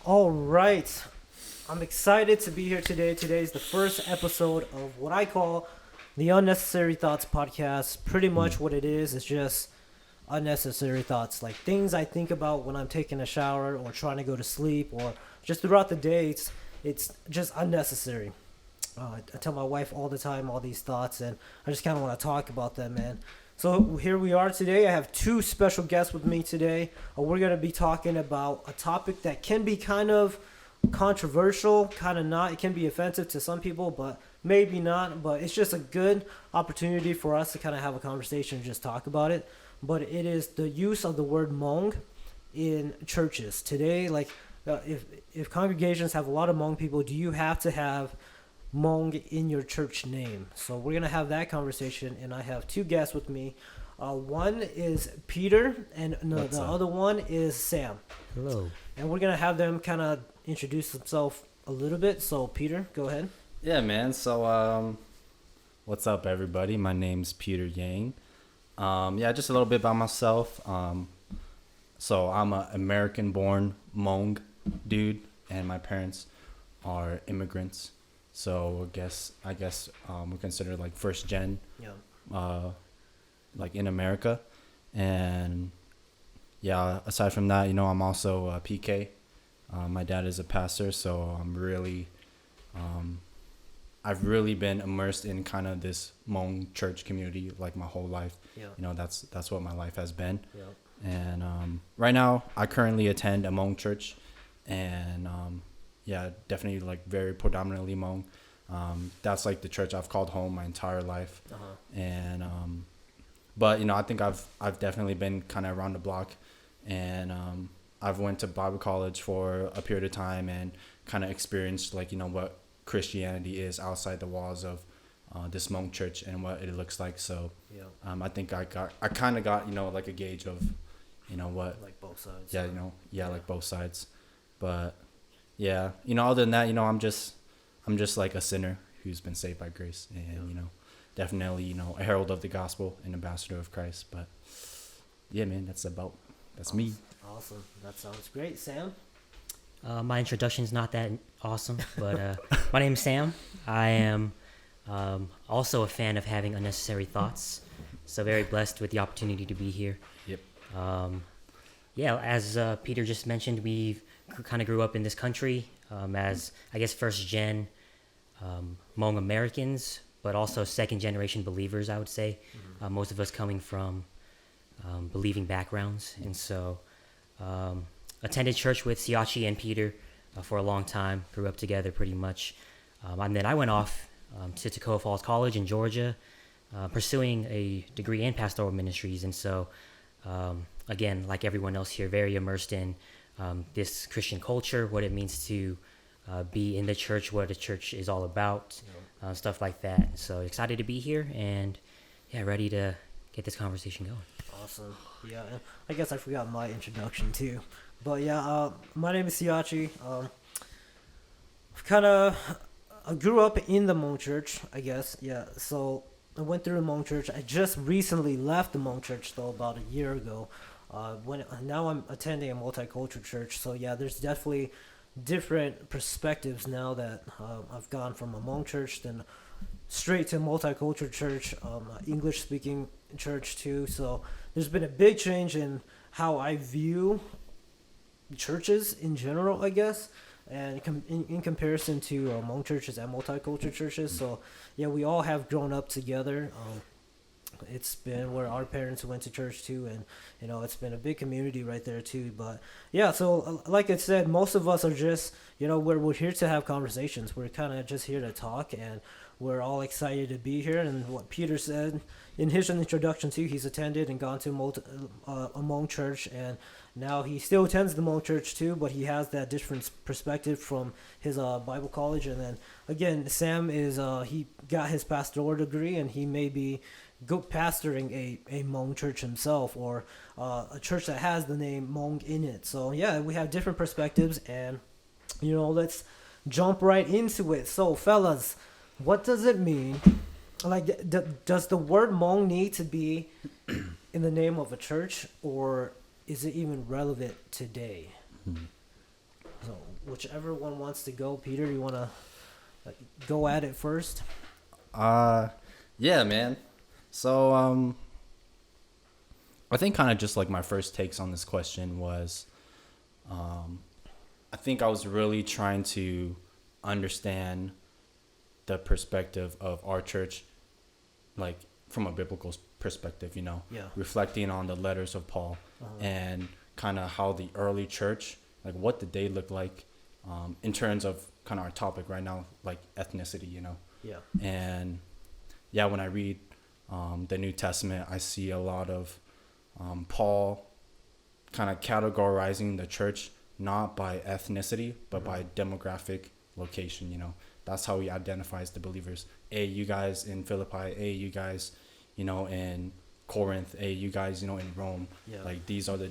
All right. I'm excited to be here today. Today is the first episode of what I call the Unnecessary Thoughts podcast. Pretty much what it is just unnecessary thoughts, like things I think about when I'm taking a shower or trying to go to sleep or just throughout the day. It's just unnecessary. I tell my wife all the time all these thoughts, and I just kind of want to talk about them, man. So here we are today. I have two special guests with me today. We're going to be talking about a topic that can be kind of controversial, kind of not. It can be offensive to some people, but maybe not. But it's just a good opportunity for us to kind of have a conversation and just talk about it. But it is the use of the word Hmong in churches today. Like, if congregations have a lot of Hmong people, do you have to have Hmong in your church name? So we're gonna have that conversation, and I have two guests with me. One is Peter, and the other one is Sam. Hello. And we're gonna have them kind of introduce themselves a little bit. So Peter, go ahead. Yeah, man. So, what's up, everybody? My name's Peter Yang. Just a little bit about myself. So I'm an American-born Hmong dude, and my parents are immigrants. So I guess we're considered like first gen, like in America, and yeah. Aside from that, I'm also a PK. My dad is a pastor, so I've really been immersed in kind of this Hmong church community like my whole life. Yeah. That's what my life has been. Yeah. And right now, I currently attend a Hmong church, and definitely like very predominantly Hmong. That's like the church I've called home my entire life. And but I think I've definitely been kind of around the block, and I've went to Bible college for a period of time and kind of experienced like what Christianity is outside the walls of this Hmong church and what it looks like. So I think I kind of got like a gauge of what, like both sides. Like both sides. But yeah, other than that, I'm just like a sinner who's been saved by grace, and definitely a herald of the gospel, an ambassador of Christ. But yeah, man, that's me. Awesome. That sounds great. Sam? My introduction's not that awesome, but my name's Sam. I am also a fan of having unnecessary thoughts, so very blessed with the opportunity to be here. Yep. As Peter just mentioned, we kind of grew up in this country as, I guess, first-gen Hmong Americans, but also second-generation believers, I would say. Most of us coming from believing backgrounds, and so attended church with Siachi and Peter for a long time, grew up together pretty much. And then I went off to Toccoa Falls College in Georgia, pursuing a degree in pastoral ministries. And so, again, like everyone else here, very immersed in this Christian culture, what it means to be in the church, what the church is all about, stuff like that. So excited to be here and, ready to get this conversation going. Awesome. Yeah, and I guess I forgot my introduction too. But my name is Siachi. I grew up in the Hmong church, I guess. Yeah, so I went through the Hmong church. I just recently left the Hmong church, though, about a year ago. Now I'm attending a multicultural church. So yeah, there's definitely different perspectives now that I've gone from a Hmong church then straight to a multicultural church, English-speaking church too. So there's been a big change in how I view churches in general, I guess, and in comparison to Hmong churches and multicultural churches. So yeah, we all have grown up together. It's been where our parents went to church too, and it's been a big community right there too. But yeah, so like I said, most of us are just we're here to have conversations. We're kind of just here to talk, and we're all excited to be here. And what Peter said in his introduction too, he's attended and gone to a Hmong church, and now he still attends the Hmong church too, but he has that different perspective from his Bible college. And then again, Sam is he got his pastoral degree, and he may be pastoring a Hmong church himself, or a church that has the name Hmong in it. So yeah, we have different perspectives, and let's jump right into it. So fellas, what does it mean? Like, does the word Hmong need to be in the name of a church, or is it even relevant today? So whichever one wants to go. Peter, you want to go at it first? Yeah, man. So I think kind of just like my first takes on this question was, I think I was really trying to understand the perspective of our church, like from a biblical perspective, Yeah. reflecting on the letters of Paul and kind of how the early church, like what did they look like in terms of kind of our topic right now, like ethnicity, Yeah. And yeah, when I read the New Testament, I see a lot of Paul kind of categorizing the church not by ethnicity but by demographic location. That's how he identifies the believers. Hey, you guys in Philippi. Hey, you guys in Corinth. Hey, you guys in Rome. Yeah. Like these are the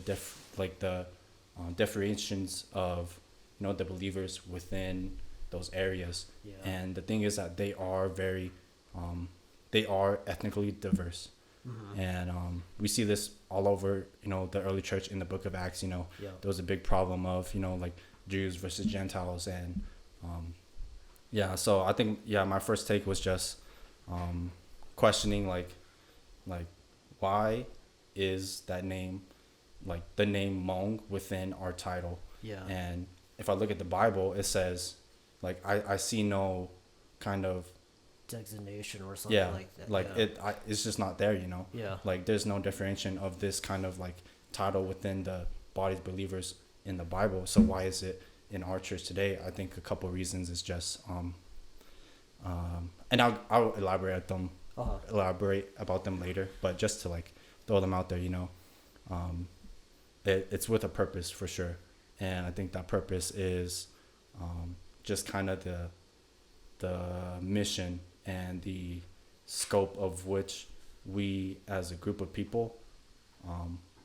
differentiations of the believers within those areas. Yeah. And the thing is that they are very they are ethnically diverse. And we see this all over, the early church in the book of Acts. There was a big problem of, like Jews versus Gentiles. And so I think, my first take was just questioning like why is that name, like the name Hmong within our title? Yeah. And if I look at the Bible, it says, like, I see no kind of designation or something like that. Like yeah. it's just not there, Yeah. Like there's no differentiation of this kind of like title within the body of believers in the Bible. So why is it in our church today? I think a couple of reasons is just and I'll elaborate about them later, but just to like throw them out there, it's with a purpose for sure. And I think that purpose is just kind of the mission and the scope of which we as a group of people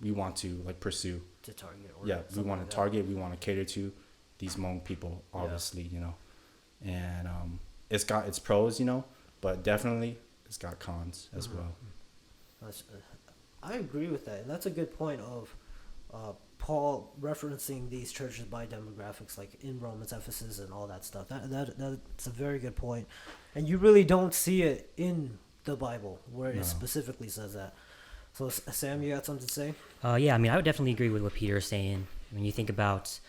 we want to like pursue. To target. Or We want like to target. We want to cater to these Hmong people, obviously, and it's got its pros, but definitely it's got cons as well. I agree with that, and that's a good point of Paul referencing these churches by demographics, like in Romans, Ephesus, and all that stuff. That's a very good point, and you really don't see it in the Bible where it specifically says that. So, Sam, you got something to say? Yeah, I mean, I would definitely agree with what Peter is saying. When you think about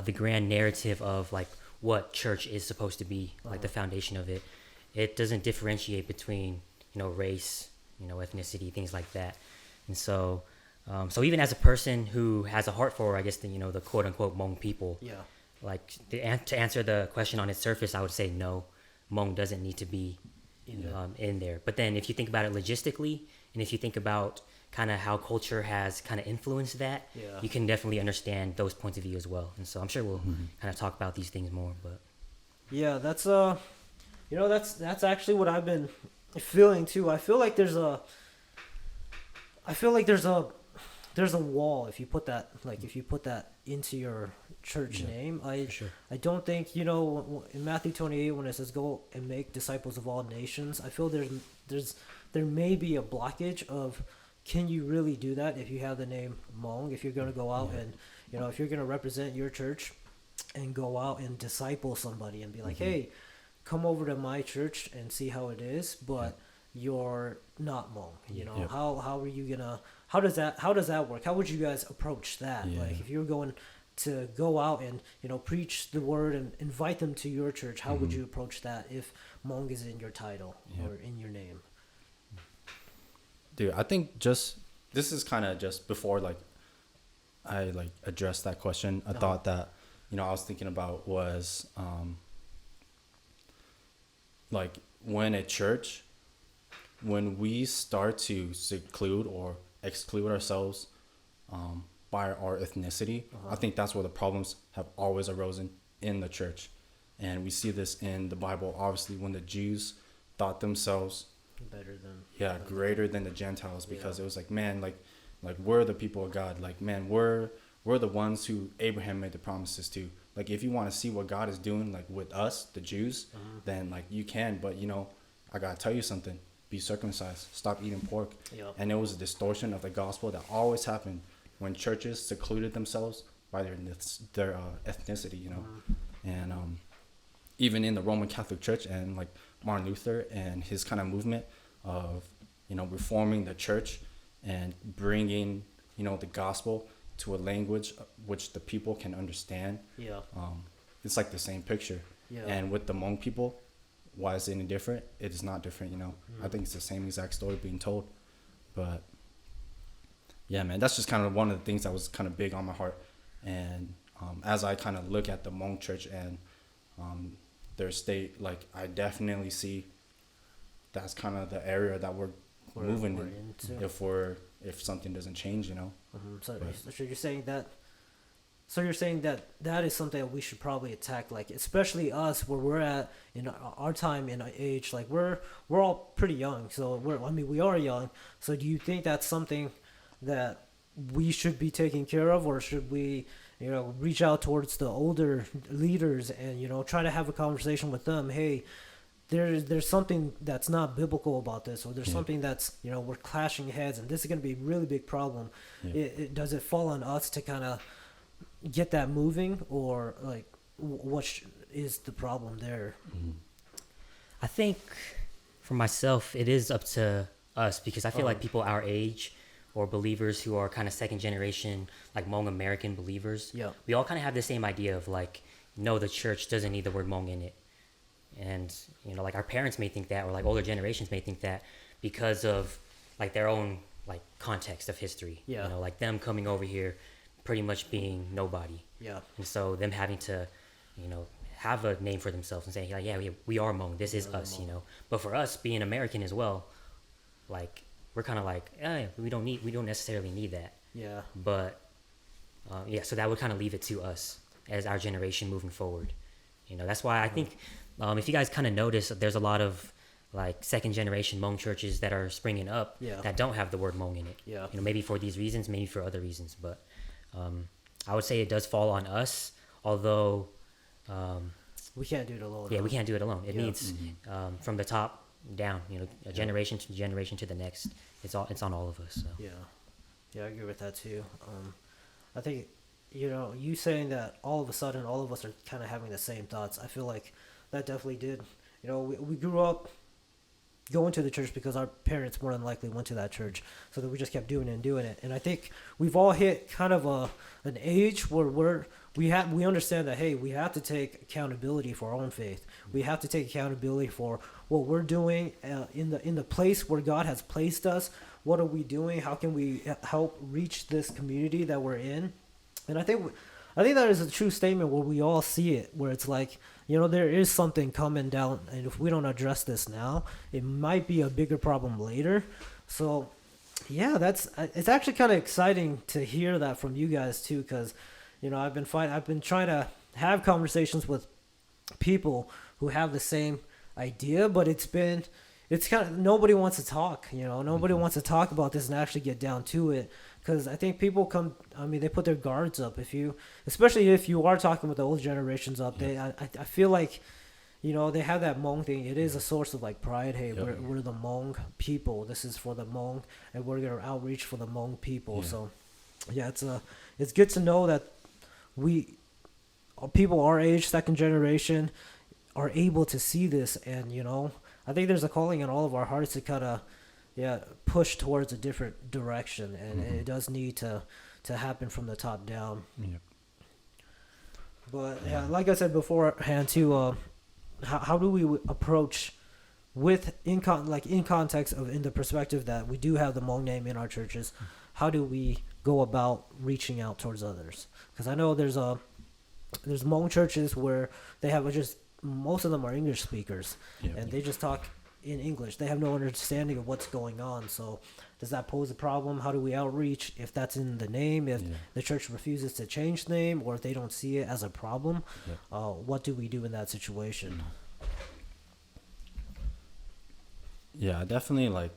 the grand narrative of like what church is supposed to be, like the foundation of it, it doesn't differentiate between race, ethnicity, things like that. And so even as a person who has a heart for, I guess, the quote unquote Hmong people, like to answer the question on its surface, I would say no, Hmong doesn't need to be in there. But then if you think about it logistically, and if you think about kind of how culture has kind of influenced that, you can definitely understand those points of view as well. And so I'm sure we'll kind of talk about these things more. But yeah, that's that's actually what I've been feeling too. I feel like there's a wall if you put that into your church name. I don't think in Matthew 28 when it says go and make disciples of all nations, I feel there may be a blockage of, can you really do that if you have the name Hmong? If you're going to go out and if you're going to represent your church and go out and disciple somebody and be like, hey, come over to my church and see how it is, but you're not Hmong. How are you gonna, how does that work? How would you guys approach that? Like if you're going to go out and preach the word and invite them to your church, how would you approach that if Hmong is in your title or in your name? Dude, I think this is kind of just before like I like addressed that question. I thought that I was thinking about was like when a church, when we start to seclude or exclude ourselves by our ethnicity, I think that's where the problems have always arisen in the church. And we see this in the Bible, obviously, when the Jews thought themselves greater than the Gentiles, because it was like, man, like we're the people of God. Like, man, we're the ones who Abraham made the promises to. Like, if you want to see what God is doing, like with us, the Jews, then like you can. But I gotta tell you something. Be circumcised. Stop eating pork. And it was a distortion of the gospel that always happened when churches secluded themselves by their ethnicity. And even in the Roman Catholic Church and like Martin Luther and his kind of movement of, reforming the church and bringing, the gospel to a language which the people can understand. Yeah. It's like the same picture. Yeah. And with the Hmong people, why is it any different? It is not different, I think it's the same exact story being told. But yeah, man, that's just kind of one of the things that was kind of big on my heart. And as I kind of look at the Hmong church and their state, like I definitely see that's kind of the area that we're moving we're in into. if something doesn't change. So, But- so you're saying that. So you're saying that that is something that we should probably attack, like especially us, where we're at in our time and age. Like we're all pretty young, so we are young. So do you think that's something that we should be taking care of, or should we, reach out towards the older leaders and try to have a conversation with them? Hey, there's something that's not biblical about this, or there's Yeah. something that's we're clashing heads, and this is going to be a really big problem. Yeah. Does it fall on us to kind of get that moving, or like what is the problem there? I think for myself, it is up to us because I feel like people our age or believers who are kind of second generation, like Hmong American believers, Yeah. we all kind of have the same idea of like, no, the church doesn't need the word Hmong in it. And, like our parents may think that, or like older generations may think that because of like their own like context of history. Yeah. Like them coming over here pretty much being nobody. Yeah. And so them having to, have a name for themselves and saying, like, yeah, we are Hmong. This is us, But for us, being American as well, like, we're kind of like, we don't necessarily need that. Yeah. But, so that would kind of leave it to us as our generation moving forward. That's why I think, if you guys kind of notice, there's a lot of, like, second generation Hmong churches that are springing up Yeah. that don't have the word Hmong in it. Yeah. Maybe for these reasons, maybe for other reasons. But I would say it does fall on us, although, We can't do it alone. we can't do it alone. It Yeah. needs from the top down, a generation to generation to the next. It's on all of us. So. Yeah, I agree with that too. I think, you saying that all of a sudden all of us are kind of having the same thoughts. I feel like that definitely did. We grew up going to the church because our parents more than likely went to that church, so that we just kept doing it and doing it. And I think we've all hit kind of an age where we understand that, hey, we have to take accountability for our own faith. We have to take accountability for what we're doing in the place where God has placed us. What are we doing? How can we help reach this community that we're in? And I think that is a true statement where we all see it, where it's like, there is something coming down, and if we don't address this now, it might be a bigger problem later. So, yeah, it's actually kind of exciting to hear that from you guys too, because, I've been trying to have conversations with people who have the same idea, but it's kind of, nobody wants to talk. Nobody wants to talk about this and actually get down to it. Because I think people they put their guards up. Especially if you are talking with the old generations up, I feel like, they have that Hmong thing. It is a source of like pride. Hey, we're the Hmong people. This is for the Hmong, and we're gonna outreach for the Hmong people. Yeah. So, yeah, it's good to know that people our age, second generation, are able to see this, and I think there's a calling in all of our hearts to kind of push towards a different direction, and it does need to happen from the top down. Yeah. But like I said beforehand too, how do we approach in context of, in the perspective that we do have the Hmong name in our churches, how do we go about reaching out towards others? Because I know there's Hmong churches where they have most of them are English speakers, and they just talk in English. They have no understanding of what's going on. So does that pose a problem? How do we outreach if that's in the name, if the church refuses to change the name, or if they don't see it as a problem? What do we do in that situation? Yeah, definitely, like,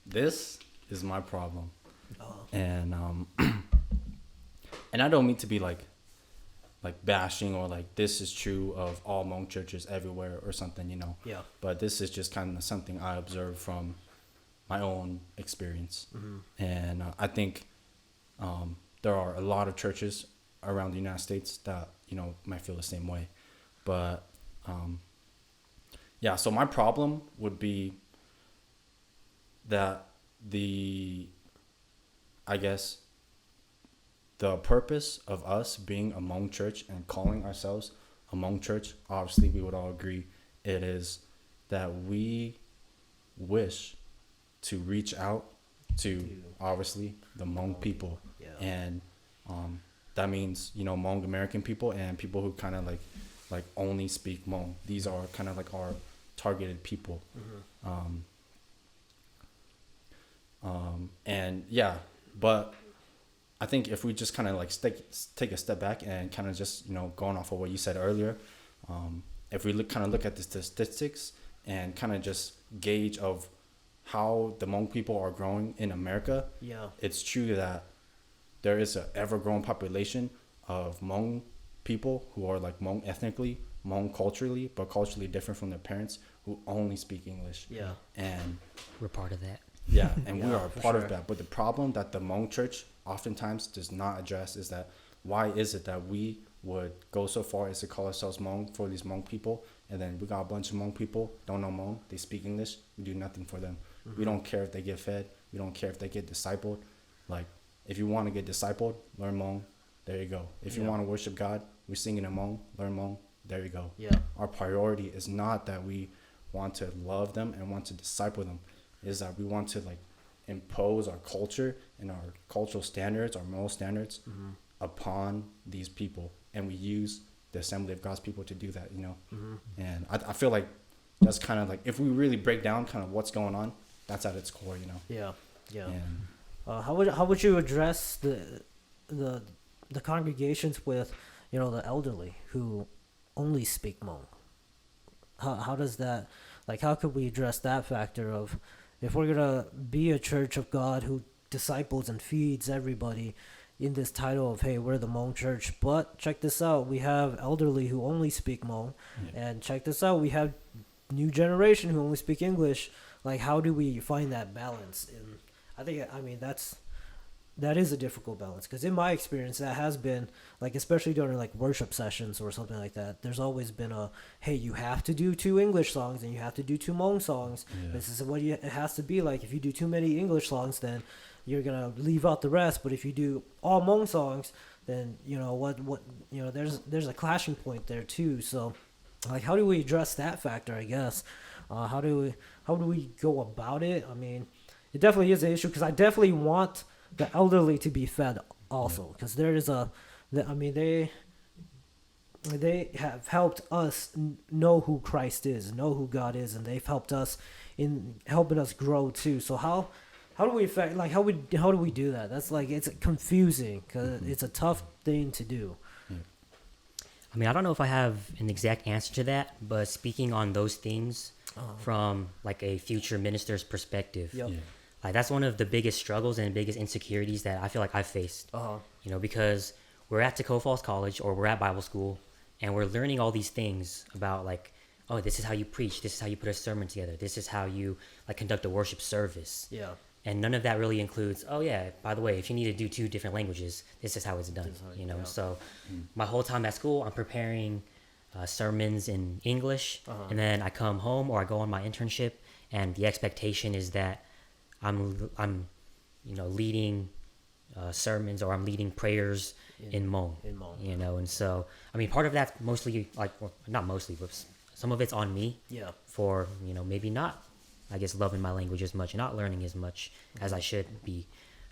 this is my problem. And and I don't mean to be like bashing or like this is true of all Hmong churches everywhere or something, Yeah. But this is just kind of something I observed from my own experience. And I think there are a lot of churches around the United States that might feel the same way, but yeah. So my problem would be that I guess the purpose of us being a Hmong church and calling ourselves a Hmong church, obviously we would all agree, it is that we wish to reach out to obviously the Hmong people, Yeah. and that means Hmong American people and people who kind of like only speak Hmong. These are kind of like our targeted people. And yeah, but I think if we just kind of like take a step back and kind of just going off of what you said earlier, if we look at the statistics and kind of just gauge of how the Hmong people are growing in America, Yeah. it's true that there is an ever-growing population of Hmong people who are like Hmong ethnically, Hmong culturally, but culturally different from their parents, who only speak English. Yeah. And We're part of that. yeah, and we Yeah, are for part sure. of that. But the problem that the Hmong church oftentimes does not address is that why is it that we would go so far as to call ourselves Hmong for these Hmong people, and then we got a bunch of Hmong people, don't know Hmong, they speak English, we do nothing for them. We don't care if they get fed, we don't care if they get discipled. Like, if you want to get discipled, learn Hmong, there you go. If you Yeah. want to worship God, we're singing in Hmong, learn Hmong, there you go. Yeah. Our priority is not that we want to love them and want to disciple them, is that we want to like impose our culture and our cultural standards, our moral standards upon these people, and we use the Assembly of God's people to do that, And I feel like that's kind of like, if we really break down kind of what's going on, that's at its core, Yeah. Yeah. And How would you address the congregations with the elderly who only speak Hmong? How does that, like, how could we address that factor of, if we're gonna be a church of God who disciples and feeds everybody in this title of, hey, we're the Hmong church, but check this out, we have elderly who only speak Hmong, and check this out, we have new generation who only speak English. Like, how do we find that balance? And I mean that is a difficult balance, because in my experience that has been, like, especially during like worship sessions or something like that, there's always been a, hey, you have to do 2 English songs and you have to do 2 Hmong songs. This is what it has to be. Like, if you do too many English songs, then you're gonna leave out the rest, but if you do all Hmong songs, then there's a clashing point there too. So, like, how do we address that factor, I guess? How do we go about it? I mean, it definitely is an issue, because I definitely want the elderly to be fed also, because there is they have helped us know who Christ is, know who God is, and they've helped us in helping us grow too. So how do we how do we do that? That's like, it's confusing, because it's a tough thing to do. I mean, I don't know if I have an exact answer to that, but speaking on those things from like a future minister's perspective, Yep. like, that's one of the biggest struggles and biggest insecurities that I feel like I've faced. Because we're at Tacoma Falls College, or we're at Bible school, and we're learning all these things about, like, oh, this is how you preach, this is how you put a sermon together, this is how you like conduct a worship service. Yeah. And none of that really includes, oh yeah, by the way, if you need to do 2 different languages, this is how it's done. Yeah. So my whole time at school, I'm preparing sermons in English, and then I come home or I go on my internship, and the expectation is that I'm leading sermons, or I'm leading prayers in Hmong. And so, I mean, part of that's mostly, like, well, not mostly, but some of it's on me. Yeah. For maybe not, I guess, loving my language as much, not learning as much as I should be.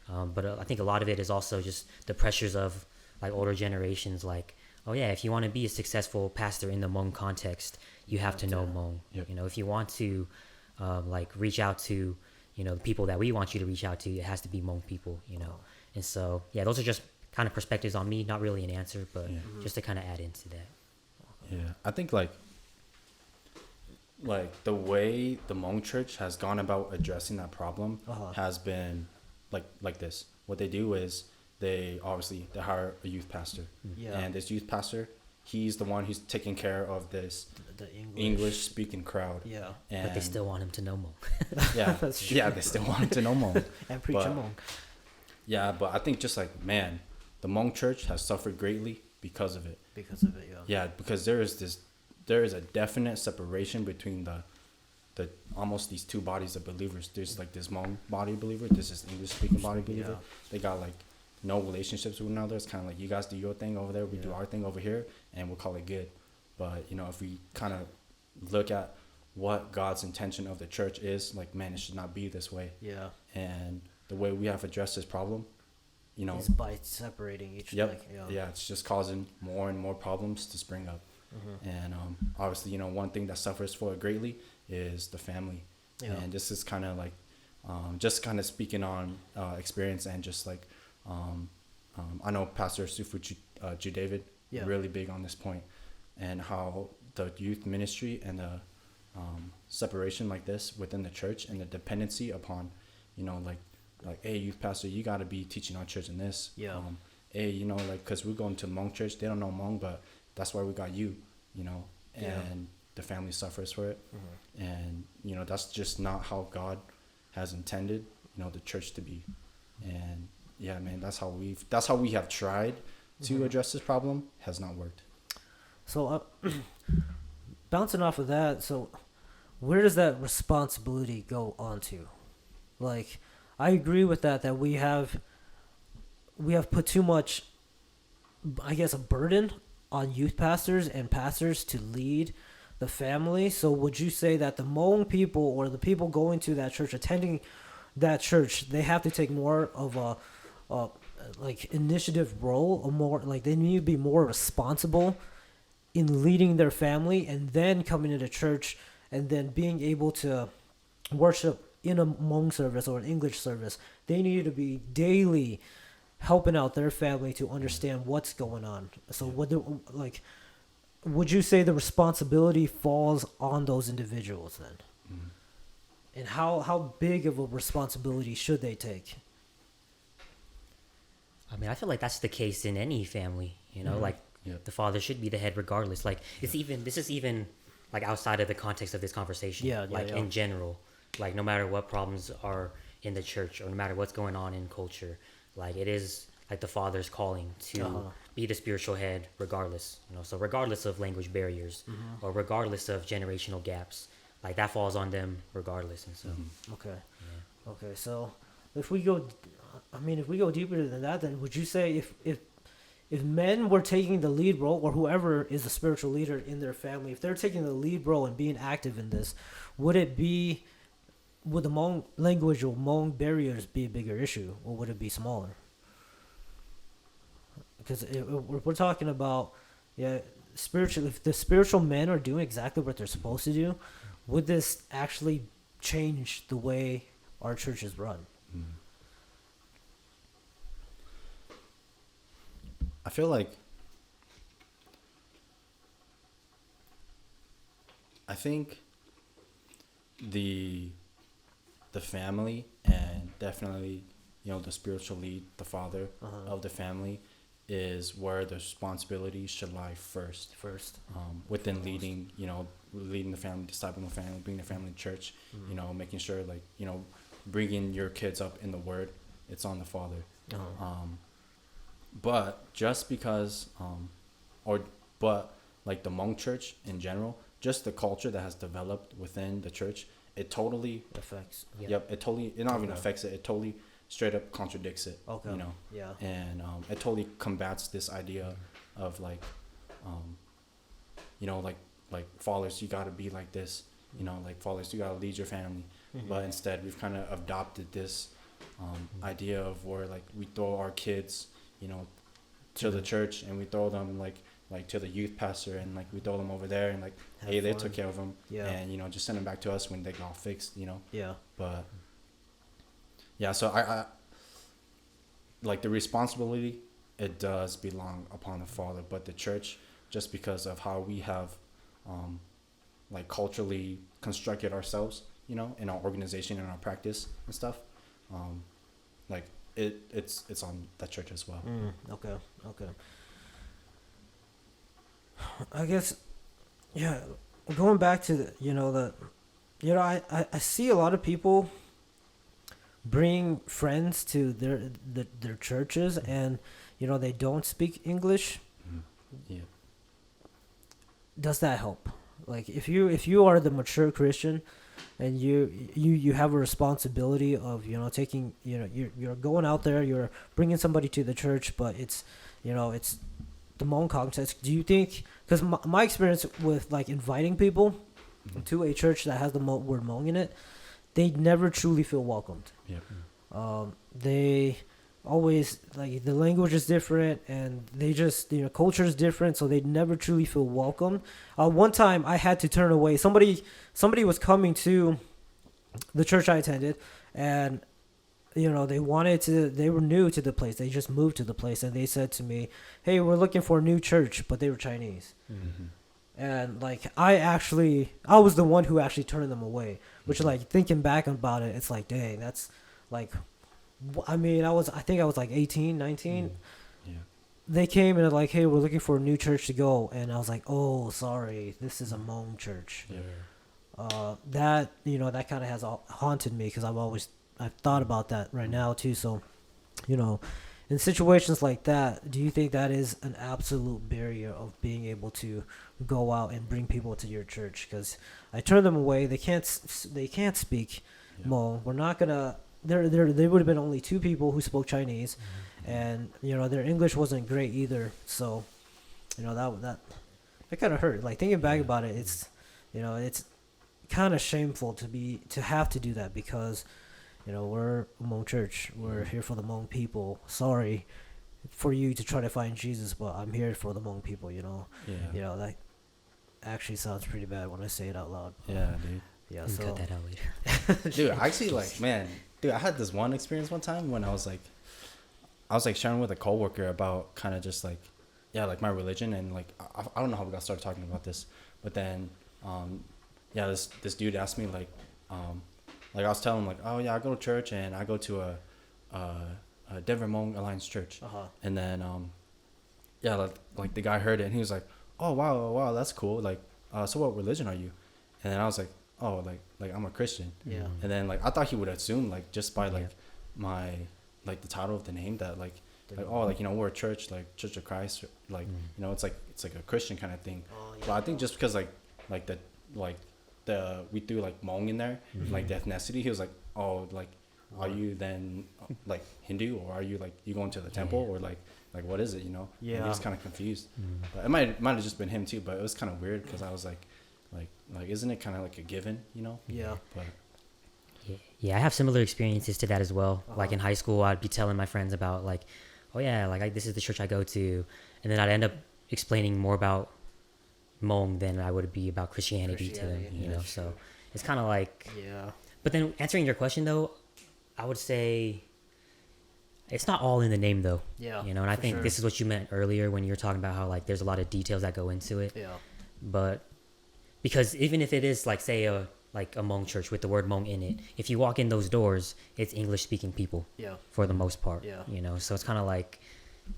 But I think a lot of it is also just the pressures of like older generations, like, oh yeah, if you want to be a successful pastor in the Hmong context, you have to know Hmong. Yep. If you want to like reach out to the people that we want you to reach out to, it has to be Hmong people. And so, yeah, those are just kind of perspectives on me, not really an answer, but just to kind of add into that. Yeah, I think like the way the Hmong church has gone about addressing that problem has been like this. What they do is they hire a youth pastor, and this youth pastor, he's the one who's taking care of this The English speaking crowd. Yeah. And But they still want him to know Hmong. yeah, That's true. yeah, they still want him to know Hmong. And preach But- Hmong. Yeah, but I think just like, man, the Hmong church has suffered greatly because of it. Because of it, yeah. Yeah, because there is a definite separation between the almost these two bodies of believers. There's like this Hmong body believer, this is English speaking body believer. Yeah. They got like no relationships with one another. It's kind of like you guys do your thing over there, we do Yeah. our thing over here, and we'll call it good. But you know, if we kind of look at what God's intention of the church is, like, man, it should not be this way. Yeah. And the way we have addressed this problem, you know, Is by separating each. yep, Like, yeah. yeah, it's just causing more and more problems to spring up. And obviously, you know, one thing that suffers for it greatly is the family. Yeah. And this is kind of like, just kind of speaking on experience and just like, I know Pastor Sufu Ju David, Yeah. really big on this point, and how the youth ministry and the separation like this within the church and the dependency upon, you know, like, hey, youth pastor, you got to be teaching our church in this. Yeah. Hey, you know, like, because we're going to Hmong church, they don't know Hmong, but that's why we got you, you know, and Yeah. the family suffers for it. And, you know, that's just not how God has intended, you know, the church to be. And yeah, man, that's how we have tried to address this problem, has not worked. So, bouncing off of that, so where does that responsibility go onto? Like, I agree with that we have put too much, I guess, a burden on youth pastors and pastors to lead the family. So would you say that the Hmong people or the people going to that church, attending that church, they have to take more of a like initiative role, or more like they need to be more responsible in leading their family, and then coming into church and then being able to worship in a Hmong service or an English service? They need to be daily helping out their family to understand what's going on. So would you say the responsibility falls on those individuals then? And how big of a responsibility should they take? I mean, I feel like that's the case in any family, you know, like Yep. the father should be the head regardless. Like this is even like outside of the context of this conversation. Yeah, like yeah. in general, like no matter what problems are in the church or no matter what's going on in culture, like it is like the father's calling to be the spiritual head regardless, you know, so regardless of language barriers or regardless of generational gaps, like that falls on them regardless. And so, Okay. Okay, so if we go deeper than that, then would you say if men were taking the lead role, or whoever is the spiritual leader in their family, if they're taking the lead role and being active in this, would the Hmong language or Hmong barriers be a bigger issue, or would it be smaller? Because we're talking about, spiritual. If the spiritual men are doing exactly what they're supposed to do, would this actually change the way our church is run? I feel like I think the family, and definitely, you know, the spiritual lead, the father of the family, is where the responsibility should lie first. Within leading, you know, leading the family, discipling the family, bringing the family to church, you know, making sure, like, you know, bringing your kids up in the word, it's on the father. But just because, but like the Hmong church in general, just the culture that has developed within the church, it totally Affects. it not even affects it. It totally straight up contradicts it. Okay. You know. Yeah. And it totally combats this idea of like, you know, like fathers, you gotta be like this. You know, like fathers, you gotta lead your family. But instead, we've kind of adopted this idea of where like we throw our kids, you know, to the church, and we throw them like to the youth pastor, and like we throw them over there, and like, hey, they took care of them, and you know, just send them back to us when they got all fixed, you know. But yeah, so I like the responsibility, it does belong upon the father, but the church, just because of how we have like culturally constructed ourselves, you know, in our organization and our practice and stuff, like it's on that church as well. Okay. I guess, going back to I see a lot of people bring friends to their churches, and they don't speak English, Yeah. does that help? Like if you are the mature Christian, and you have a responsibility of taking you're going out there, you're bringing somebody to the church, but it's the Hmong context. Do you think, because my experience with like inviting people to a church that has the word Hmong in it, they never truly feel welcomed. Yeah. They always, like, the language is different, and they just culture is different, so they never truly feel welcome. One time I had to turn away somebody was coming to the church I attended, and they were new to the place, they just moved to the place, and they said to me, hey, we're looking for a new church, but they were Chinese. And like I was the one who actually turned them away, which, like, thinking back about it, it's like, dang, that's like, I mean, I think I was like 18, 19. Yeah. They came and they're like, hey, we're looking for a new church to go, and I was like, oh, sorry, this is a Hmong church. Yeah. That kind of has haunted me, because I've thought about that right now too. So in situations like that, do you think that is an absolute barrier of being able to go out and bring people to your church? Because I turned them away. They can't speak Hmong. We're not gonna. There would have been only 2 people who spoke Chinese, and their English wasn't great either. So that kind of hurt. Like, thinking back about it, it's kind of shameful to have to do that, because we're a Hmong church. We're here for the Hmong people. Sorry for you to try to find Jesus, but I'm here for the Hmong people. Yeah. That actually sounds pretty bad when I say it out loud. Yeah, dude. Yeah. You can So cut that out later. Dude, actually, like, man, dude, I had this one experience one time when I was like sharing with a coworker about kind of just like, yeah, like my religion, and like I don't know how we got started talking about this, but then this dude asked me like I was telling him like, oh yeah, I go to church, and I go to a Denver Hmong Alliance church, and then like the guy heard it, and he was like, oh wow, that's cool, like so what religion are you? And then I was like, oh, like I'm a Christian. Yeah. And then like I thought he would assume, like, just by like my like the title of the name, that like oh, like we're a church, like Church of Christ, like it's like a Christian kind of thing. But I think just because we threw like Hmong in there, like the ethnicity, he was like, oh, like, are you then like Hindu, or are you like you going to the temple, or like what is it, And he was kind of confused. But it might have just been him too, but it was kind of weird, because I was like isn't it kind of like a given, Yeah. But Yeah, I have similar experiences to that as well. Like in high school, I'd be telling my friends about like, oh yeah, like this is the church I go to, and then I'd end up explaining more about Hmong than I would be about Christianity to them. So it's kind of like. Yeah. But then answering your question though, I would say it's not all in the name though. Yeah. And I think this is what you meant earlier when you were talking about how like there's a lot of details that go into it. Yeah. But because even if it is like, say, a Hmong church with the word Hmong in it, if you walk in those doors, it's English speaking people. Yeah. For the most part. Yeah. So it's kind of like,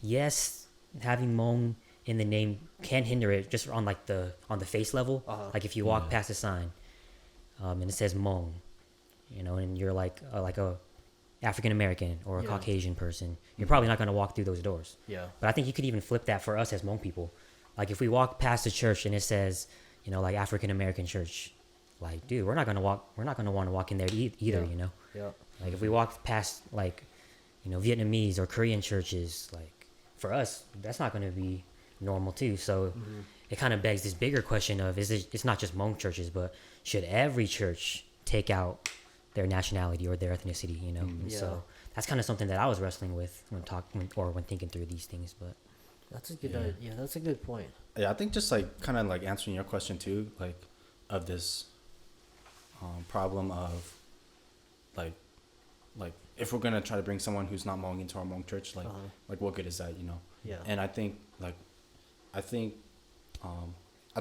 yes, having Hmong in the name can hinder it just on like on the face level. Like if you walk past a sign, and it says Hmong, and you're like a African American or a Caucasian person, you're probably not going to walk through those doors. Yeah. But I think you could even flip that for us as Hmong people. Like if we walk past a church and it says, like African American church, like, dude, we're not gonna want to walk in there either. Yeah. Like if we walk past like, Vietnamese or Korean churches, like for us, that's not gonna be normal too. So it kind of begs this bigger question of it's not just Hmong churches, but should every church take out their nationality or their ethnicity? And so that's kind of something that I was wrestling with when thinking through these things. But That's a good that's a good point. Yeah, I think just like kind of like answering your question too, like of this problem of like if we're gonna try to bring someone who's not Hmong into our Hmong church, like what good is that, Yeah. And I think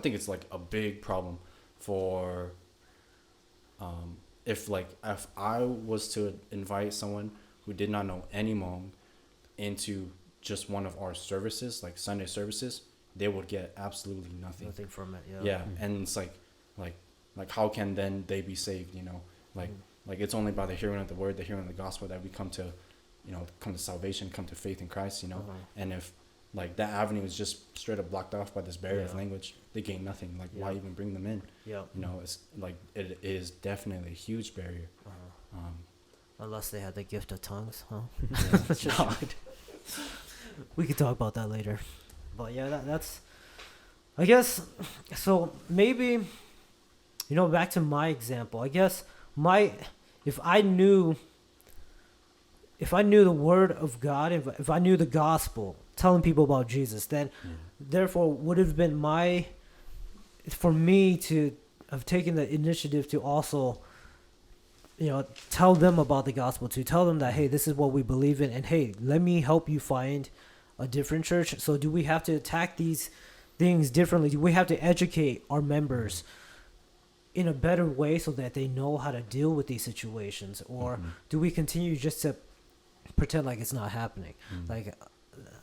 it's like a big problem for if I was to invite someone who did not know any Hmong into just one of our services, like Sunday services, they would get absolutely nothing. Nothing from it. Yeah. Yeah, and it's like how can then they be saved? Like it's only by the hearing of the word, the hearing of the gospel, that we come to come to salvation, come to faith in Christ, Uh-huh. and if like that avenue is just straight up blocked off by this barrier of Yeah. language, they gain nothing. Like, why Yeah. even bring them in? Yeah. It's like it is definitely a huge barrier. Uh-huh. Um, Unless they had the gift of tongues, huh? yeah. Just- we could talk about that later. But yeah, that's. I guess. So maybe. Back to my example. I guess if I knew the word of God, if I knew the gospel, telling people about Jesus, then therefore would have been for me to have taken the initiative to also, tell them about the gospel, to tell them that, hey, this is what we believe in, and hey, let me help you find a different church. So do we have to attack these things differently? Do we have to educate our members in a better way so that they know how to deal with these situations? Or do we continue just to pretend like it's not happening? Like,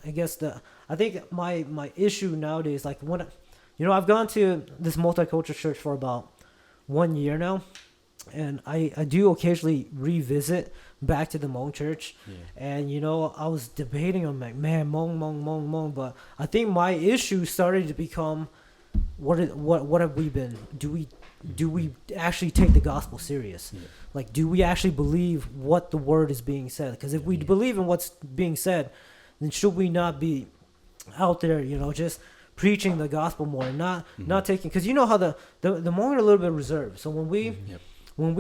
I think my issue nowadays, like when, I've gone to this multicultural church for about 1 year now, and I do occasionally revisit back to the Hmong church. And I was debating on, like, man, Hmong, but I think my issue started to become, what have we been, do we actually take the gospel serious? Like, do we actually believe what the word is being said? Because if we believe in what's being said, then should we not be out there, just preaching the gospel more, and not taking, because how the Hmong are a little bit reserved. So when we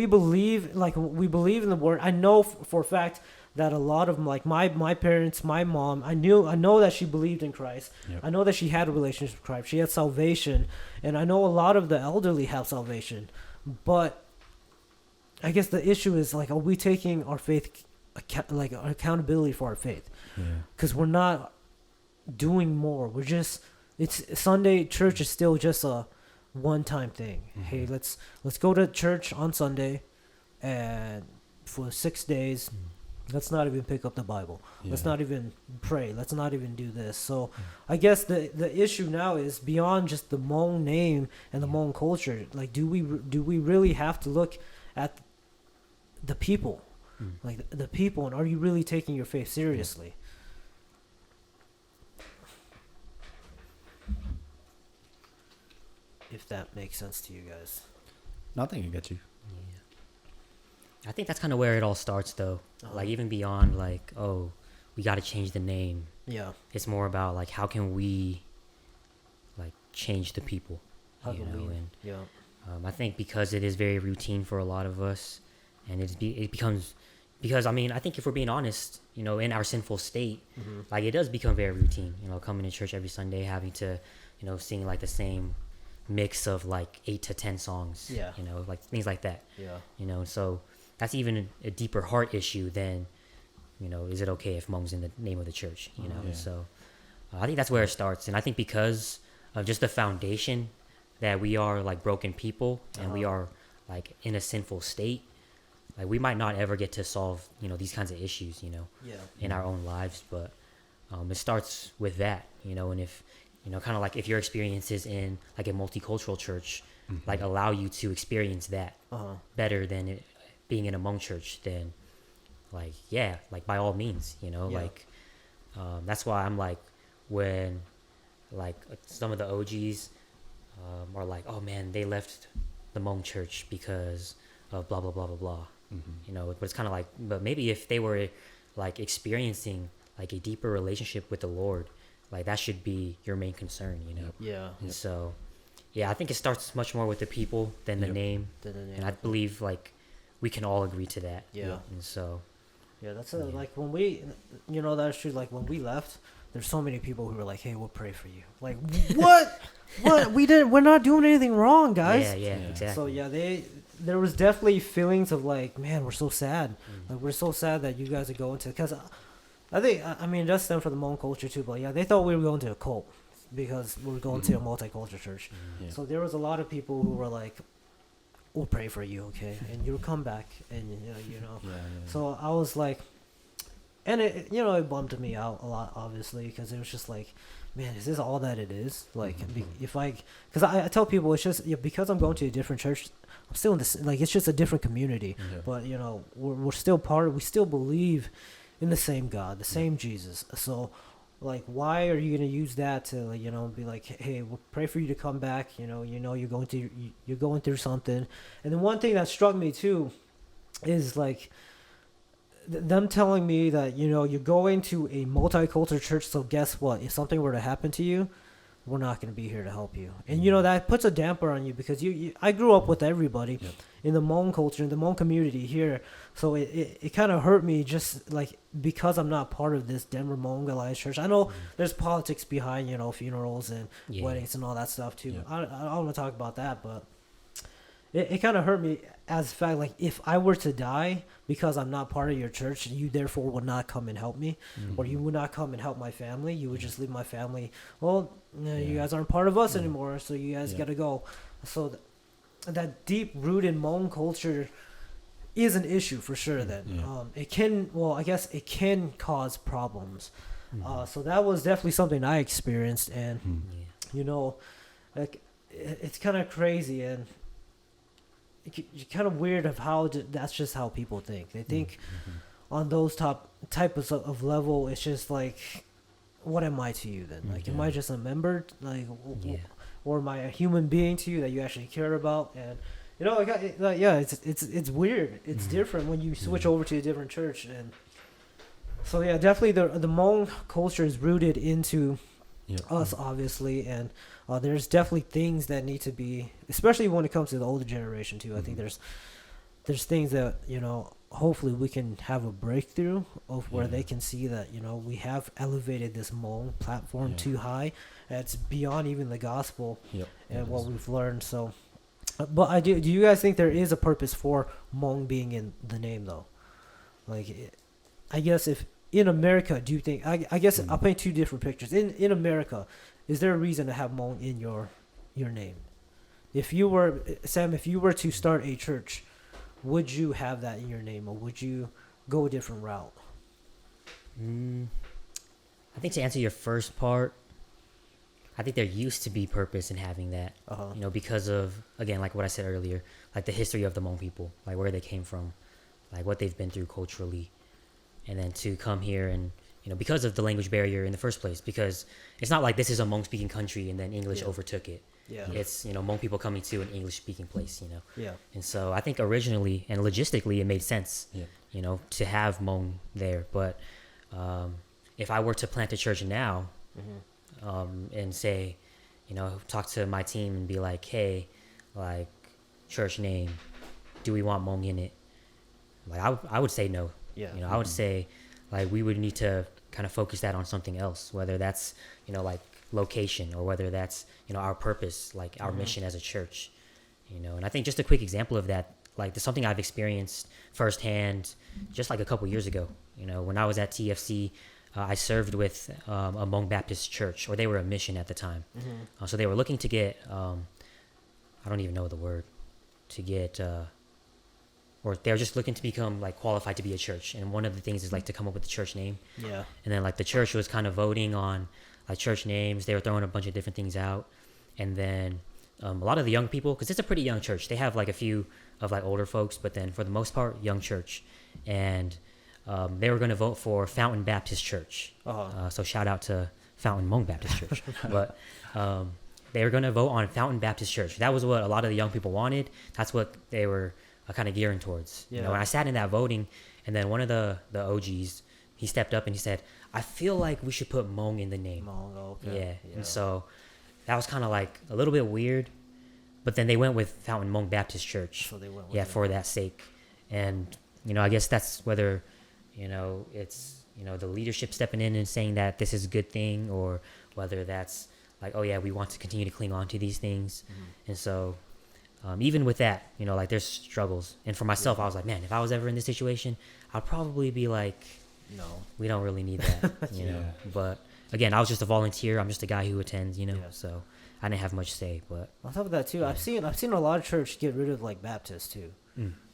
believe in the word, I know for a fact that a lot of them, like my parents, my mom, I know that she believed in Christ. I know that she had a relationship with Christ. She had salvation, and I know a lot of the elderly have salvation. But I guess the issue is, like, are we taking our faith, like, our accountability for our faith? Because we're not doing more. It's Sunday church is still just a one-time thing. Hey, let's go to church on Sunday, and for 6 days. Let's not even pick up the Bible. Let's not even pray. Let's not even do this. So I guess the issue now is beyond just the Hmong name and the Hmong culture. Like, do we really have to look at the people? Like, the people, and are you really taking your faith seriously? If that makes sense to you guys. Nothing can get you. I think that's kind of where it all starts, though. Like, even beyond, like, oh, we got to change the name. Yeah. It's more about, like, how can we, like, change the people? I think because it is very routine for a lot of us, and it becomes, because, I mean, I think if we're being honest, in our sinful state, like, it does become very routine, coming to church every Sunday, having to, sing, like, the same mix of, like, 8 to 10 songs. Yeah. Like, things like that. Yeah. So that's even a deeper heart issue than, is it okay if Hmong's in the name of the church? So I think that's where it starts. And I think because of just the foundation that we are, like, broken people, and we are, like, in a sinful state, like, we might not ever get to solve, these kinds of issues, in our own lives. But it starts with that, and if, kind of like if your experiences in, like, a multicultural church, like, allow you to experience that better than it being in a Hmong church, then, like, like, by all means, like, that's why I'm like, when, like, some of the OGs are like, oh man, they left the Hmong church because of blah blah blah blah blah, but it's kind of like, but maybe if they were, like, experiencing, like, a deeper relationship with the Lord, like, that should be your main concern, So I think it starts much more with the people than the name. And I believe, like, we can all agree to that. And so that's like, when we, that's true. Like, when we left, there's so many people who were like, hey, we'll pray for you. Like, what? We're not doing anything wrong, guys. Yeah, exactly. So there was definitely feelings of, like, man, we're so sad. Like, we're so sad that you guys are going to, because I think, I mean, that's them for the Hmong culture too, but they thought we were going to a cult because we were going to a multicultural church. So there was a lot of people who were like, we'll pray for you, okay? And you'll come back, and, So I was like, and it bummed me out a lot, obviously, because it was just like, man, is this all that it is? Like, because I tell people, it's just, because I'm going to a different church, I'm still in this, like, it's just a different community, but, we're still we still believe in the same God, the same Jesus. So, like, why are you gonna use that to, like, be like, hey, we'll pray for you to come back. You're going through something. And then one thing that struck me too is like them telling me that you're going to a multicultural church. So guess what? If something were to happen to you, we're not going to be here to help you. And that puts a damper on you because I grew up with everybody in the Hmong culture, in the Hmong community here. So it kind of hurt me just like because I'm not part of this Denver Hmong Alliance Church. I know there's politics behind, funerals and weddings and all that stuff too. Yeah. I don't want to talk about that, but it kind of hurt me as a fact, like if I were to die because I'm not part of your church, you therefore would not come and help me, or you would not come and help my family. You would just leave my family. Well, you guys aren't part of us anymore, so you guys got to go. So that deep rooted Hmong culture is an issue for sure. Then it can, I guess it can cause problems. So that was definitely something I experienced, and like it's kind of crazy and. It's kind of weird of how that's just how people think. They think on those types of level, it's just like, what am I to you then? Like, am I just a member? Like, or am I a human being to you that you actually care about? And it's weird. It's different when you switch over to a different church. And so definitely the Hmong culture is rooted into us, obviously, and there's definitely things that need to be, especially when it comes to the older generation too. I think there's things that hopefully we can have a breakthrough of where they can see that we have elevated this Hmong platform too high. And it's beyond even the gospel and what we've learned. So, but do you guys think there is a purpose for Hmong being in the name though? Like, I guess if in America, do you think? I guess I'll paint two different pictures. In America, is there a reason to have Hmong in your name? If you were Sam, if you were to start a church, would you have that in your name, or would you go a different route? I think to answer your first part, I think there used to be purpose in having that. Because of, again, like what I said earlier, like the history of the Hmong people, like where they came from, like what they've been through culturally. And then to come here and, because of the language barrier in the first place, because it's not like this is a Hmong speaking country and then English overtook it. Yeah. It's, Hmong people coming to an English speaking place, Yeah. And so I think originally and logistically it made sense, to have Hmong there. But if I were to plant a church now and say, talk to my team and be like, hey, like church name, do we want Hmong in it? Like I would say no. Yeah. I would say like we would need to kind of focus that on something else, whether that's, like location, or whether that's, our purpose, like our mission as a church, and I think just a quick example of that, like there's something I've experienced firsthand just like a couple years ago, when I was at TFC, I served with a Hmong Baptist church, or they were a mission at the time. So they were looking to get, I don't even know the word, to get, or they're just looking to become like qualified to be a church. And one of the things is like to come up with the church name. Yeah. And then like the church was kind of voting on like church names. They were throwing a bunch of different things out. And then a lot of the young people, because it's a pretty young church, they have like a few of like older folks, but then for the most part, young church. And they were going to vote for Fountain Baptist Church. So shout out to Fountain Hmong Baptist Church. But they were going to vote on Fountain Baptist Church. That was what a lot of the young people wanted. That's what they were kind of gearing towards. And I sat in that voting, and then one of the OGs, he stepped up and he said, I feel like we should put Hmong in the name. Hmong, okay. Yeah. And so that was kind of like a little bit weird, but then they went with Fountain Hmong Baptist Church. So they went with for that sake. And, I guess that's whether, it's, the leadership stepping in and saying that this is a good thing, or whether that's like, oh yeah, we want to continue to cling on to these things. And so even with that, like there's struggles. And for myself, I was like, man, if I was ever in this situation, I'd probably be like, no, we don't really need that, you know. But again, I was just a volunteer. I'm just a guy who attends, so I didn't have much say. But on top of that too, I've seen a lot of church get rid of like Baptists too.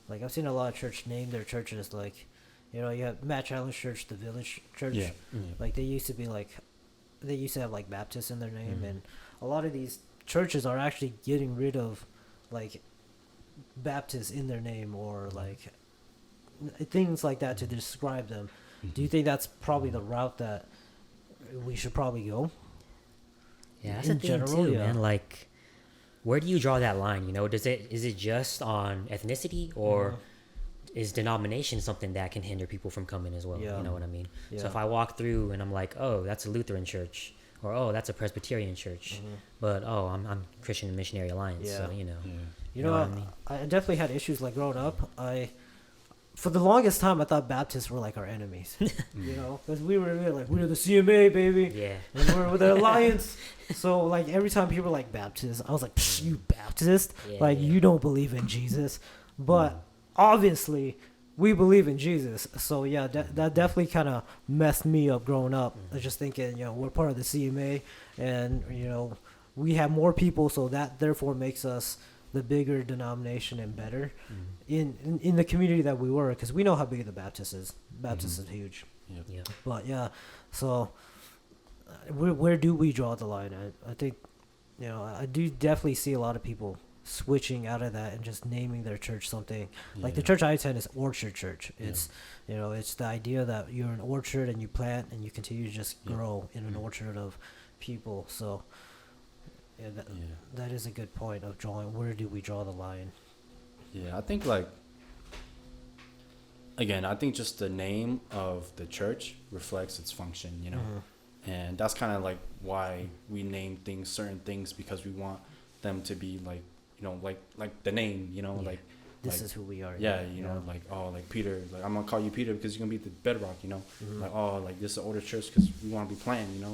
Like I've seen a lot of church name their churches like, you have Matt Chandler's church, the Village Church. Like they used to have like Baptists in their name, and a lot of these churches are actually getting rid of like Baptists in their name, or like things like that to describe them. Do you think that's probably the route that we should probably go? Yeah, that's In the thing general, too, yeah. man. Like, where do you draw that line? You know, is it just on ethnicity, or is denomination something that can hinder people from coming as well? Yeah. You know what I mean? So Yeah. if I walk through and I'm like, oh, that's a Lutheran church, or oh, that's a Presbyterian church, but oh, I'm Christian Missionary Alliance. Yeah. So you know, Yeah. You know know, what I mean? I definitely had issues like growing up. For the longest time, I thought Baptists were like our enemies. You know, because we were really like, we're the CMA, baby. Yeah. And we're with the Alliance. So, like, every time people were like Baptist, I was like, "Psh, you Baptist? Yeah, Like, yeah. you don't believe in Jesus. But obviously, we believe in Jesus. So, yeah, that definitely kind of messed me up growing up. I was just thinking, you know, we're part of the CMA, and, you know, we have more people, so that therefore makes us the bigger denomination and better in the community that we were, because we know how big the Baptist is. Baptist is huge. Yep. Yeah. But yeah, so where do we draw the line? I think, you know, I do definitely see a lot of people switching out of that and just naming their church something. Like the Yeah. church I attend is Orchard Church. It's you know, it's the idea that you're an orchard and you plant and you continue to just grow in an orchard of people. So yeah, that is a good point of drawing. Where do we draw the line? Yeah, I think like again, I think just the name of the church reflects its function, you know. And that's kind of like why we name things certain things, because we want them to be like, you know, like the name, you know, Yeah. like This like, is who we are. yeah, you know, like oh, like Peter, like I'm gonna call you Peter because you're gonna be the bedrock, you know, like oh, like this is an older church because we want to be planned, you know,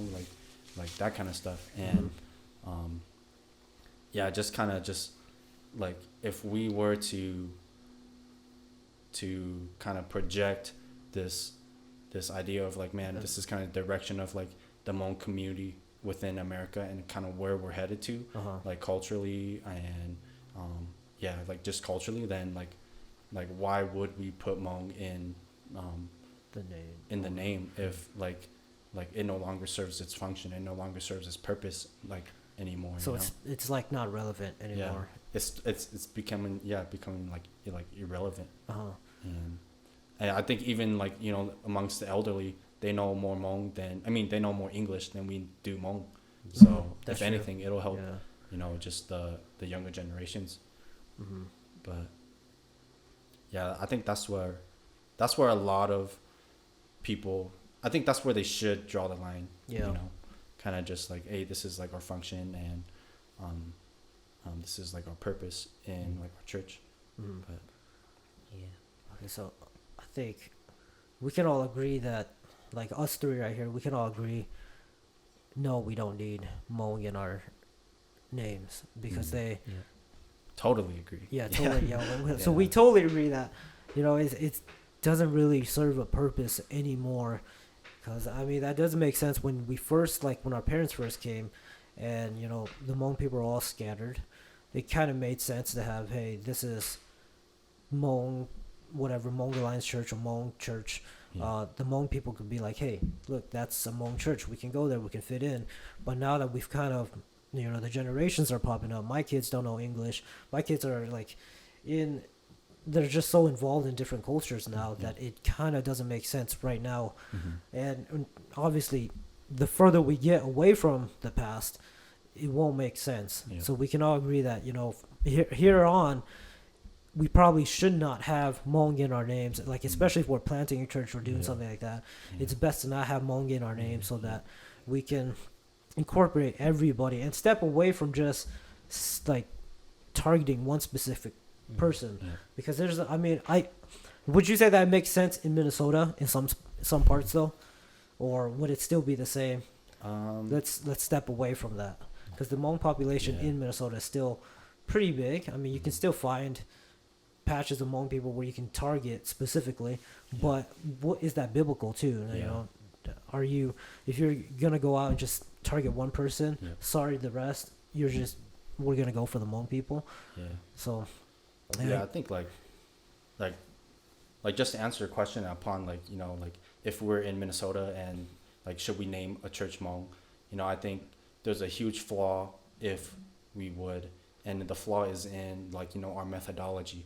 like that kind of stuff. And yeah, just kind of just like if we were to kind of project this idea of like, man, this is kind of direction of like the Hmong community within America and kind of where we're headed to, like culturally and yeah, like just culturally, then like why would we put Hmong in The name. in the name if like it no longer serves its function, it no longer serves its purpose like anymore. So you know? it's like not relevant anymore. It's becoming like irrelevant. Uh-huh. And I think even like, you know, amongst the elderly, they know more Hmong they know more English than we do Hmong. So That's if true. anything, it'll help, Yeah. you know, just the younger generations. But yeah, I think that's where a lot of people, I think that's where they should draw the line. Yeah. You know, kind of just like, hey, this is like our function and this is like our purpose in like our church. But Yeah. Okay, so I think we can all agree that, like us three right here, we can all agree, no, we don't need Hmong in our names because they, Yeah. totally agree. yeah, totally, yeah. So we totally agree that, you know, it doesn't really serve a purpose anymore. Because, I mean, that doesn't make sense when we first, like, when our parents first came and, you know, the Hmong people are all scattered. It kind of made sense to have, hey, this is Hmong, whatever, Hmong Alliance Church or Hmong Church. The Hmong people could be like, hey, look, that's a Hmong church. We can go there. We can fit in. But now that we've kind of, you know, the generations are popping up. My kids don't know English. My kids are, like, they're just so involved in different cultures now that it kind of doesn't make sense right now. And obviously, the further we get away from the past, it won't make sense. Yeah. So we can all agree that, you know, here on, we probably should not have Hmong in our names. Like, especially if we're planting a church or doing something like that, it's best to not have Hmong in our name so that we can incorporate everybody and step away from just like targeting one specific person. Because there's, I mean, would you say that makes sense in Minnesota in some parts though, or would it still be the same? Let's step away from that, because the Hmong population in Minnesota is still pretty big. I mean, you can still find patches of Hmong people where you can target specifically, but what is that biblical too? You know, if you're gonna go out and just target one person, sorry, the rest, we're gonna go for the Hmong people. So yeah, I think like just to answer your question upon, like, you know, like if we're in Minnesota and like should we name a church Hmong, you know, I think there's a huge flaw if we would, and the flaw is in, like, you know, our methodology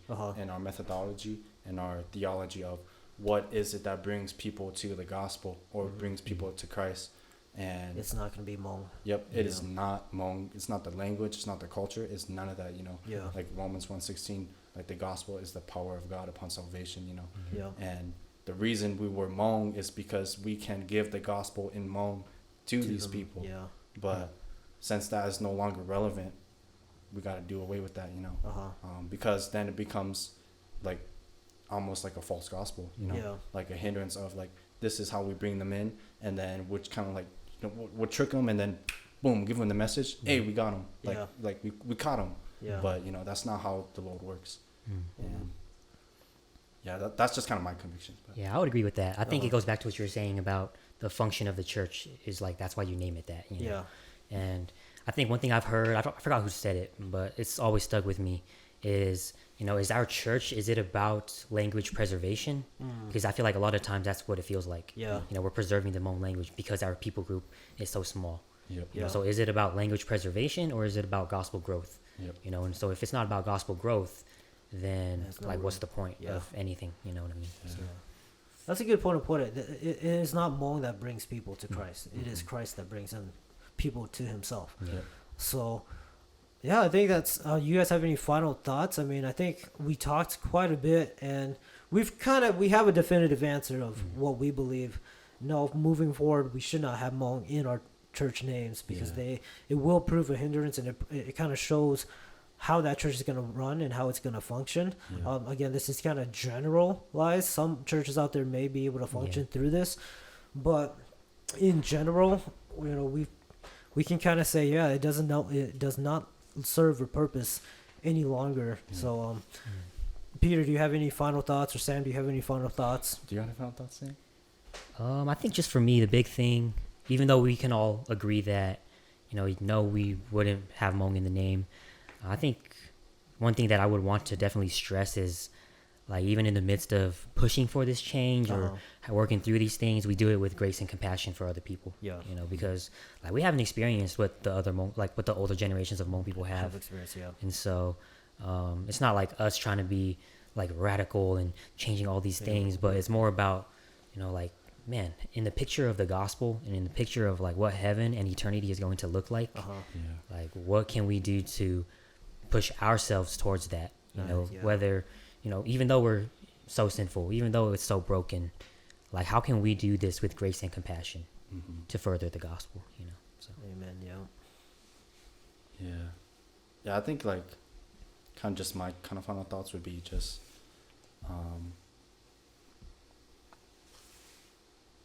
and our theology of what is it that brings people to the gospel or brings people to Christ. And It's not gonna be Hmong. yep, it is Yeah. not Hmong. It's not the language. It's not the culture. It's none of that. Yeah. Like Romans 1:16, like the gospel is the power of God upon salvation. Yeah. And the reason we were Hmong is because we can give the gospel in Hmong to these them, people. Yeah. But since that is no longer relevant, we got to do away with that. Because then it becomes like almost like a false gospel. Yeah. Like a hindrance of like this is how we bring them in, and then which kind of like we'll trick them, and then boom, give them the message. Hey, we got them. Yeah. Like we caught them. Yeah. But that's not how the Lord works. And yeah, that's just kind of my conviction. But. Yeah, I would agree with that. I think Uh-huh. it goes back to what you were saying about the function of the church is like that's why you name it that. Yeah. And I think one thing I've heard, I forgot who said it, but it's always stuck with me, is is our church, is it about language preservation? Because I feel like a lot of times that's what it feels like. Yeah. We're preserving the Hmong language because our people group is so small. Yep. Yeah. So is it about language preservation or is it about gospel growth? Yep. And so if it's not about gospel growth, then There's no like what's room. the point Yeah. of anything? You know what I mean? So, That's a good point to put it. It is not Hmong that brings people to Christ. It is Christ that brings in people to Himself. yeah. So, yeah, I think that's. You guys have any final thoughts? I mean, I think we talked quite a bit, and we have a definitive answer of what we believe. No, moving forward, we should not have Hmong in our church names because Yeah. it will prove a hindrance, and it kind of shows how that church is going to run and how it's going to function. Yeah. Again, this is kind of generalized. Some churches out there may be able to function through this, but in general, we can kind of say, it does not serve a purpose any longer. So, Peter, do you have any final thoughts, or Sam, do you have any final thoughts? Do you have any final thoughts, Sam? I think just for me, the big thing, even though we can all agree that, we wouldn't have Hmong in the name, I think one thing that I would want to definitely stress is, like, even in the midst of pushing for this change or working through these things, we do it with grace and compassion for other people. Yeah. Because like we haven't experienced what the other Hmong, like what the older generations of Hmong people have, experience, yeah. and so it's not like us trying to be like radical and changing all these things, but it's more about like, man, in the picture of the gospel and in the picture of like what heaven and eternity is going to look like, Yeah. like what can we do to push ourselves towards that? Whether even though we're so sinful, even though it's so broken, like how can we do this with grace and compassion to further the gospel? So Amen. Yeah. Yeah, I think like kind of just my kind of final thoughts would be just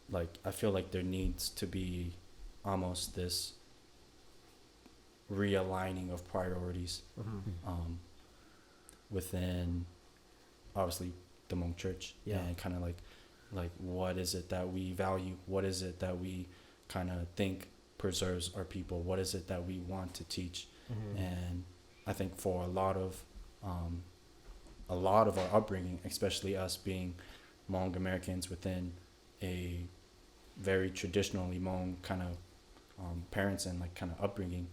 like I feel like there needs to be almost this realigning of priorities within obviously the Hmong church, and kind of like what is it that we value, what is it that we kind of think preserves our people, what is it that we want to teach. And I think for a lot of our upbringing, especially us being Hmong Americans within a very traditionally Hmong kind of parents and like kind of upbringing,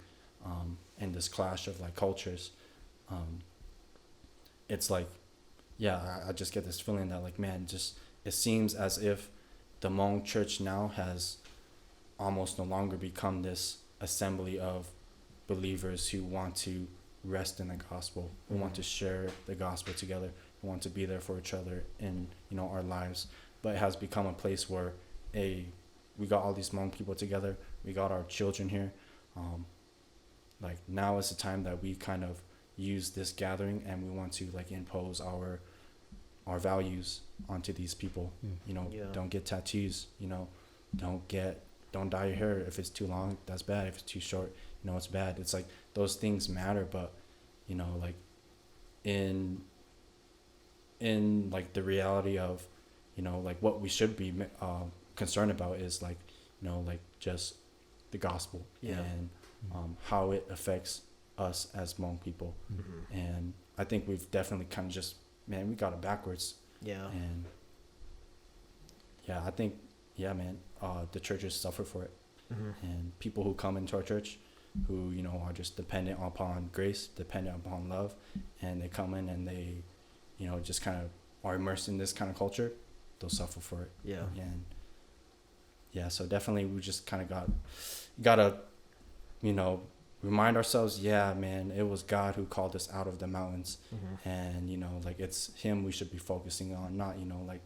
and this clash of like cultures, it's like, I just get this feeling that like, man, just it seems as if the Hmong church now has almost no longer become this assembly of believers who want to rest in the gospel, who want to share the gospel together, who want to be there for each other in our lives, but it has become a place where we got all these Hmong people together, we got our children here, like now is the time that we kind of use this gathering and we want to like impose our values onto these people. Don't get tattoos, don't dye your hair. If it's too long, that's bad. If it's too short, it's bad. It's like those things matter, but like in like the reality of like what we should be concerned about is like like just the gospel and how it affects us as Hmong people. And I think we've definitely kind of just, man, we got it backwards. And I think the churches suffer for it. And people who come into our church who are just dependent upon grace, dependent upon love, and they come in and they just kind of are immersed in this kind of culture, they'll suffer for it. Yeah. And yeah, so definitely we just kind of gotta, you know, remind ourselves, yeah, man, it was God who called us out of the mountains. And, you know, like it's him we should be focusing on, not, you know, like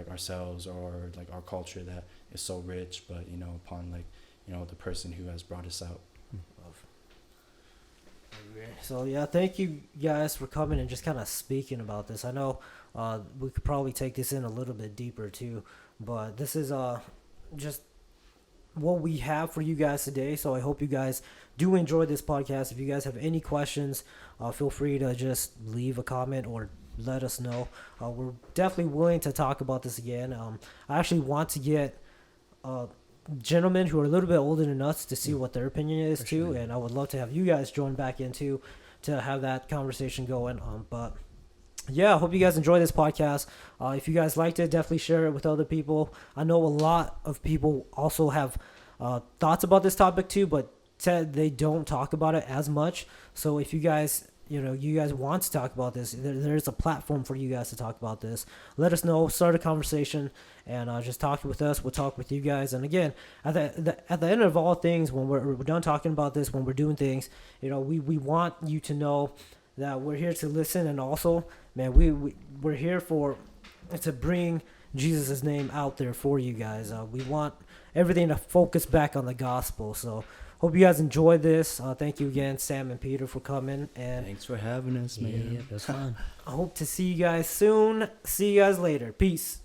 ourselves or like our culture that is so rich, but, you know, upon like, you know, the person who has brought us out. So yeah, thank you guys for coming and just kind of speaking about this. I know we could probably take this in a little bit deeper too, but this is just what we have for you guys today. So I hope you guys do enjoy this podcast. If you guys have any questions, feel free to just leave a comment or let us know. We're definitely willing to talk about this again. I actually want to get gentlemen who are a little bit older than us to see what their opinion is too, and I would love to have you guys join back in too to have that conversation going. But yeah, I hope you guys enjoy this podcast. If you guys liked it, definitely share it with other people. I know a lot of people also have thoughts about this topic too, but said they don't talk about it as much. So if you guys want to talk about this, there's a platform for you guys to talk about this. Let us know, start a conversation, and just talk with us. We'll talk with you guys. And again, at the end of all things, when we're done talking about this, when we're doing things, you know, we want you to know that we're here to listen, and also, man, we're here to bring Jesus' name out there for you guys. We want everything to focus back on the gospel. So hope you guys enjoyed this. Thank you again, Sam and Peter, for coming. And Thanks for having us, man. Yeah, it was fun. I hope to see you guys soon. See you guys later. Peace.